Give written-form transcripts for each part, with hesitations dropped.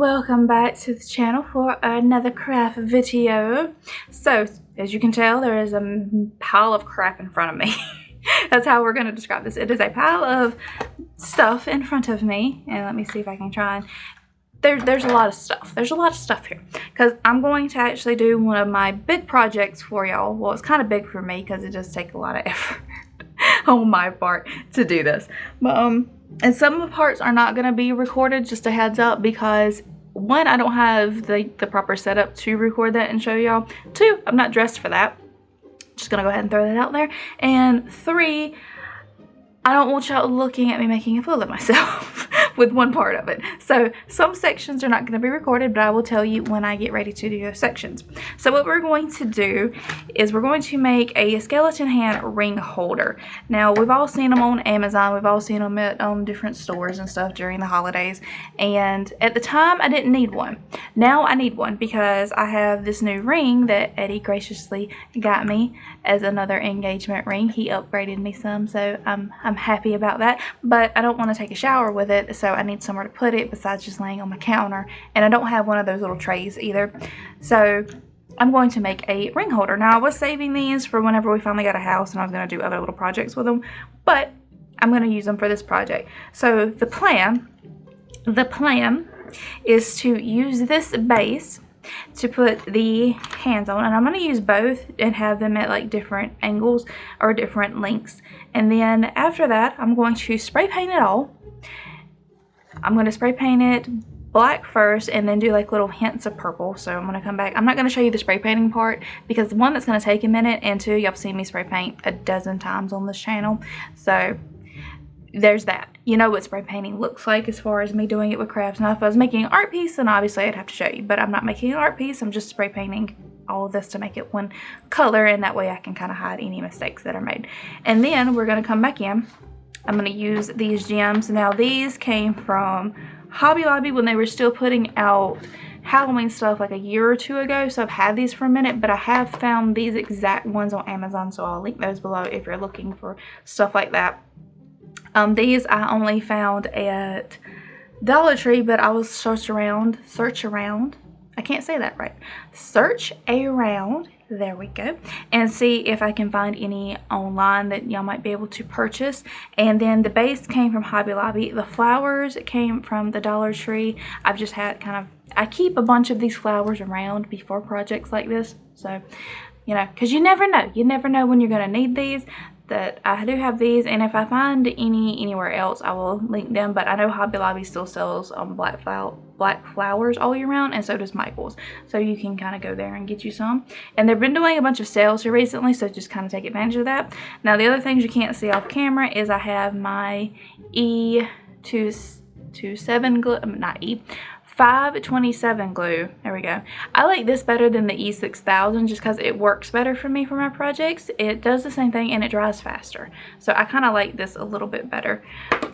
welcome back to the channel for another craft video. So, as you can tell, there is a pile of crap in front of me. That's how we're going to describe this. It is a pile of stuff in front of me, and let me see if I can try and... There's a lot of stuff. There's a lot of stuff here because I'm going to actually do one of my big projects for y'all. Well, it's kind of big for me because it does take a lot of effort on my part to do this. But and some of the parts are not going to be recorded, just a heads up, because one, I don't have the proper setup to record that and show y'all. Two, I'm not dressed for that. Just gonna go ahead and throw that out there. And three, I don't want y'all looking at me making a fool of myself with one part of it. So some sections are not going to be recorded, but I will tell you when I get ready to do those sections. So what we're going to do is we're going to make a skeleton hand ring holder. Now, we've all seen them on Amazon. We've all seen them at different stores and stuff during the holidays. And at the time, I didn't need one. Now I need one because I have this new ring that Eddie graciously got me as another engagement ring. He upgraded me some, so I'm happy about that, but I don't want to take a shower with it, so I need somewhere to put it besides just laying on my counter, and I don't have one of those little trays either. So I'm going to make a ring holder. Now, I was saving these for whenever we finally got a house and I was going to do other little projects with them, but I'm going to use them for this project. So the plan is to use this base to put the hands on, and I'm going to use both and have them at like different angles or different lengths. And then after that, I'm going to spray paint it all. I'm going to spray paint it black first and then do like little hints of purple. So I'm going to come back. I'm not going to show you the spray painting part because one, that's going to take a minute, and two, y'all have seen me spray paint a dozen times on this channel. So there's that. You know what spray painting looks like as far as me doing it with crafts. Now, if I was making an art piece, then obviously I'd have to show you, but I'm not making an art piece. I'm just spray painting all of this to make it one color, and that way I can kind of hide any mistakes that are made. And then we're going to come back in. I'm going to use these gems. Now, these came from Hobby Lobby when they were still putting out Halloween stuff like a year or two ago, so I've had these for a minute, but I have found these exact ones on Amazon, so I'll link those below if you're looking for stuff like that. These I only found at Dollar Tree, but I will search around, I can't say that right, search around, there we go, and see if I can find any online that y'all might be able to purchase. And then the base came from Hobby Lobby. The flowers came from the Dollar Tree. I've just had I keep a bunch of these flowers around before projects like this, so you know, because you never know when you're going to need these. That I do have these, and if I find anywhere else, I will link them. But I know Hobby Lobby still sells black flowers all year round, and so does Michael's, so you can kind of go there and get you some. And they've been doing a bunch of sales here recently, so just kind of take advantage of that. Now, the other things you can't see off camera is I have my E227 glue, not E, 527 glue. There we go. I like this better than the E6000 just because it works better for me for my projects. It does the same thing and it dries faster. So I kind of like this a little bit better.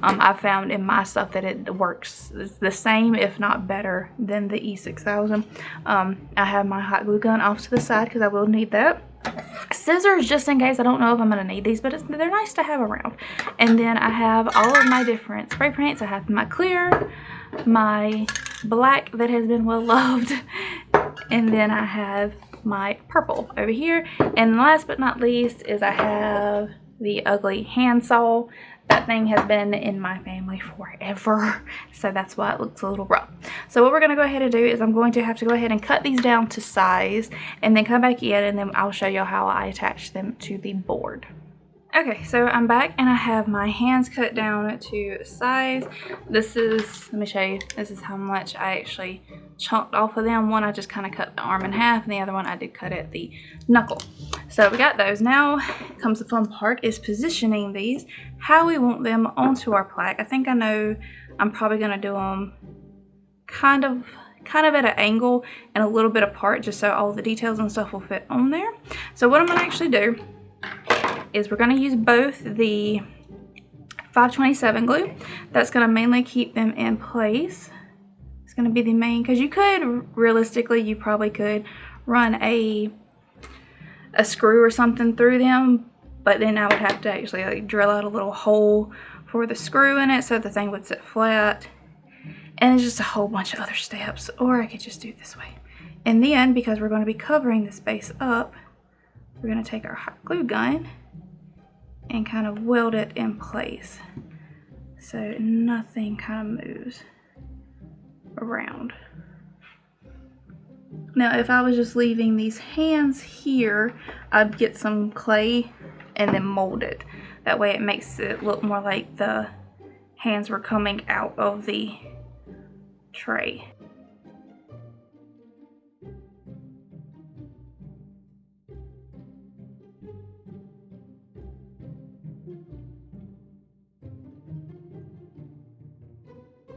I've found in my stuff that it works the same, if not better, than the E6000. I have my hot glue gun off to the side because I will need that. Scissors, just in case. I don't know if I'm going to need these, but they're nice to have around. And then I have all of my different spray paints. I have my clear, my black that has been well loved, and then I have my purple over here. And last but not least is I have the ugly handsaw. That thing has been in my family forever, so that's why it looks a little rough. So what we're going to go ahead and do is I'm going to have to go ahead and cut these down to size and then come back in, and then I'll show you how I attach them to the board. Okay, so I'm back and I have my hands cut down to size. This is, let me show you, this is how much I actually chunked off of them. One, I just kind of cut the arm in half, and the other one I did cut at the knuckle. So we got those. Now comes the fun part, is positioning these, how we want them onto our plaque. I think I know I'm probably going to do them kind of at an angle and a little bit apart, just so all the details and stuff will fit on there. So what I'm going to actually do is we're going to use both the 527 glue. That's going to mainly keep them in place. It's going to be the main, because you could, realistically, you probably could run a screw or something through them, but then I would have to actually like drill out a little hole for the screw in it so the thing would sit flat. And it's just a whole bunch of other steps, or I could just do it this way. And then, because we're going to be covering this base up, we're going to take our hot glue gun and kind of weld it in place so nothing kind of moves around. Now, if I was just leaving these hands here, I'd get some clay and then mold it. That way it makes it look more like the hands were coming out of the tray.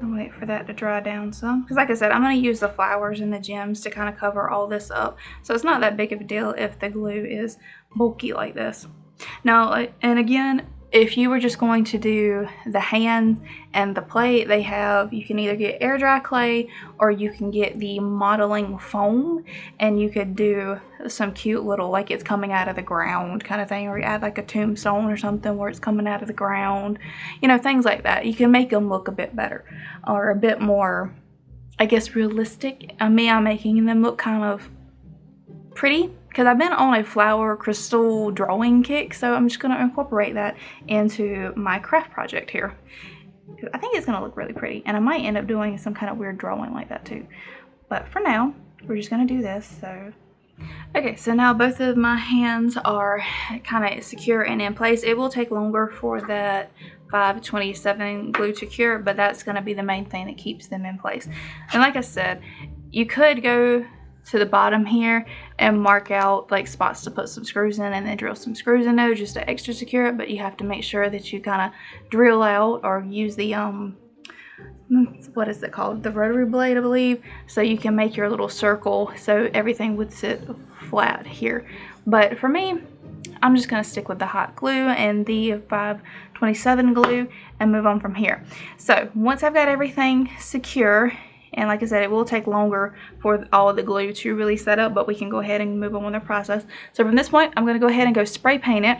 I'll wait for that to dry down some. Because like I said, I'm going to use the flowers and the gems to kind of cover all this up. So it's not that big of a deal if the glue is bulky like this. Now, and again, if you were just going to do the hand and the plate, they have, you can either get air dry clay or you can get the modeling foam, and you could do some cute little, like it's coming out of the ground kind of thing, or you add like a tombstone or something where it's coming out of the ground, you know, things like that. You can make them look a bit better or a bit more, I guess, realistic. I'm making them look kind of pretty, because I've been on a flower crystal drawing kick, so I'm just going to incorporate that into my craft project here. I think it's going to look really pretty, and I might end up doing some kind of weird drawing like that too. But for now, we're just going to do this. Okay, so now both of my hands are kind of secure and in place. It will take longer for that 527 glue to cure, but that's going to be the main thing that keeps them in place. And like I said, you could go to the bottom here and mark out like spots to put some screws in and then drill some screws in there just to extra secure it, but you have to make sure that you kind of drill out or use the what is it called, the rotary blade, I believe, so you can make your little circle so everything would sit flat here. But for me, I'm just going to stick with the hot glue and the 527 glue and move on from here. So once I've got everything secure, and like I said, it will take longer for all of the glue to really set up, but we can go ahead and move on with the process. So from this point, I'm going to go ahead and go spray paint it,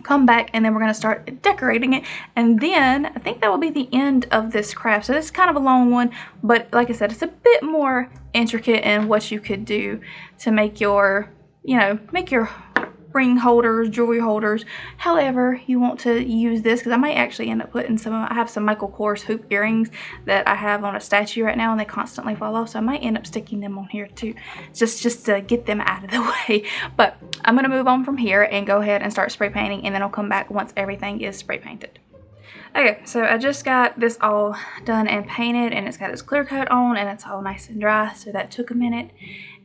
come back, and then we're going to start decorating it. And then I think that will be the end of this craft. So this is kind of a long one, but like I said, it's a bit more intricate in what you could do to make your, you know, make your ring holders, jewelry holders, however you want to use this, because I might actually end up putting some of, I have some Michael Kors hoop earrings that I have on a statue right now and they constantly fall off, so I might end up sticking them on here too, just to get them out of the way. But I'm going to move on from here and go ahead and start spray painting, and then I'll come back once everything is spray painted. Okay, so I just got this all done and painted, and it's got its clear coat on and it's all nice and dry, so that took a minute.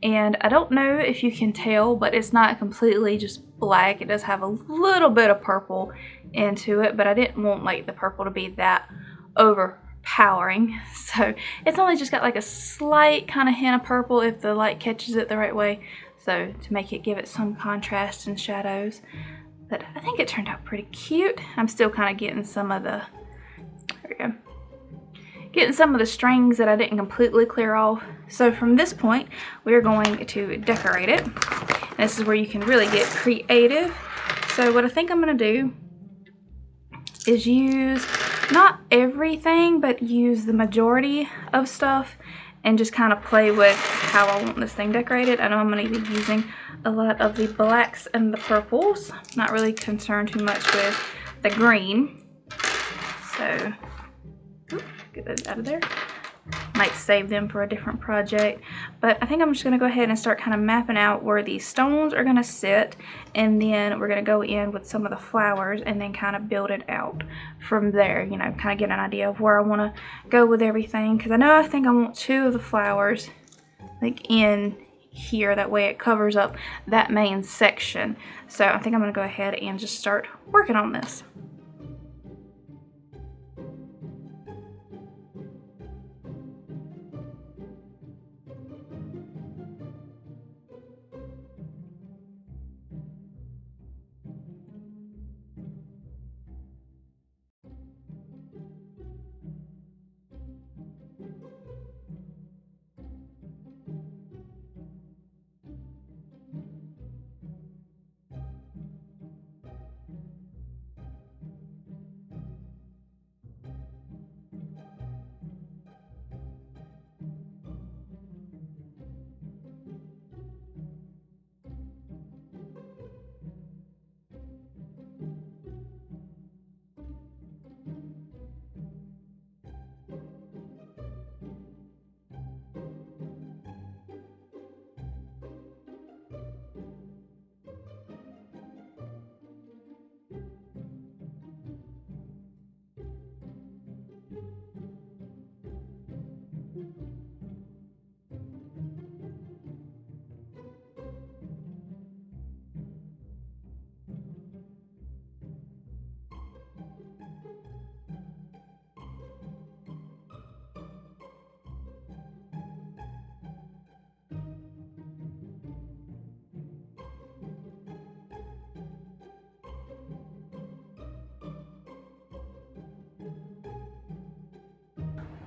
And I don't know if you can tell, but it's not completely just black. It does have a little bit of purple into it, but I didn't want like the purple to be that overpowering. So it's only just got like a slight kind of hint of purple if the light catches it the right way. So to make it give it some contrast and shadows. But I think it turned out pretty cute. I'm still kind of getting some of the, there we go, getting some of the strings that I didn't completely clear off. So from this point, we're going to decorate it. And this is where you can really get creative. So what I think I'm going to do is use, not everything, but use the majority of stuff and just kind of play with how I want this thing decorated. I know I'm going to be using a lot of the blacks and the purples. Not really concerned too much with the green. So, get those out of there. Might save them for a different project, but I think I'm just going to go ahead and start kind of mapping out where these stones are going to sit, and then we're going to go in with some of the flowers and then kind of build it out from there, you know, kind of get an idea of where I want to go with everything, because I think I want 2 of the flowers like in here, that way it covers up that main section. So I think I'm going to go ahead and just start working on this.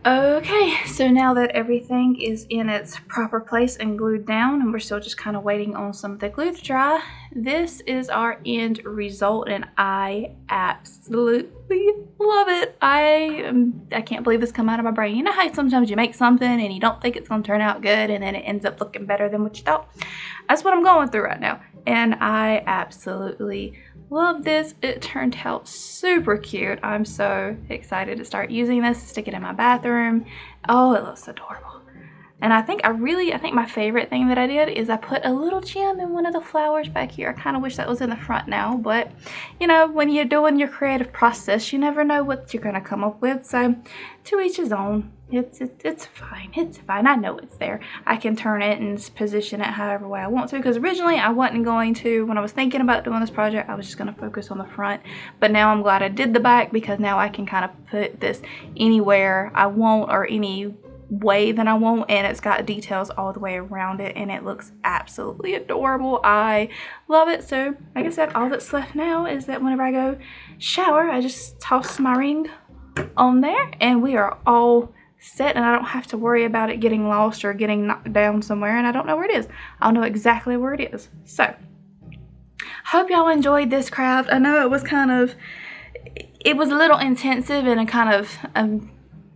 Okay, so now that everything is in its proper place and glued down, and we're still just kind of waiting on some of the glue to dry, this is our end result, and I absolutely love it. I can't believe this come out of my brain. You know how sometimes you make something and you don't think it's going to turn out good, and then it ends up looking better than what you thought? That's what I'm going through right now, and I absolutely love this. It turned out super cute. I'm so excited to start using this, stick it in my bathroom. Oh, it looks adorable. And I think my favorite thing that I did is I put a little gem in one of the flowers back here. I kind of wish that was in the front now, but you know, when you're doing your creative process, you never know what you're gonna come up with. So to each his own. It's fine. It's fine. I know it's there. I can turn it and position it however way I want to, because originally I wasn't going to. When I was thinking about doing this project, I was just going to focus on the front, but now I'm glad I did the back, because now I can kind of put this anywhere I want or any way that I want, and it's got details all the way around it, and it looks absolutely adorable. I love it. So like I said, all that's left now is that whenever I go shower, I just toss my ring on there, and we are all set, and I don't have to worry about it getting lost or getting knocked down somewhere, and I don't know where it is. I'll know exactly where it is. So hope y'all enjoyed this craft. I know it was a little intensive, and a kind of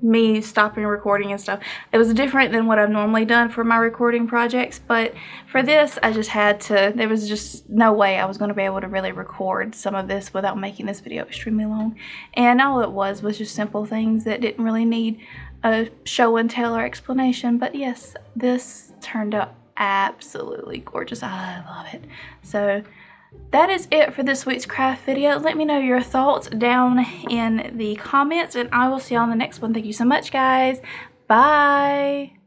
me stopping recording and stuff. It was different than what I've normally done for my recording projects, but for this I just had to, there was just no way I was going to be able to really record some of this without making this video extremely long. And all it was just simple things that didn't really need a show and tell or explanation. But yes, this turned out absolutely gorgeous. I love it. So that is it for this week's craft video. Let me know your thoughts down in the comments, and I will see you on the next one. Thank you so much, guys. Bye.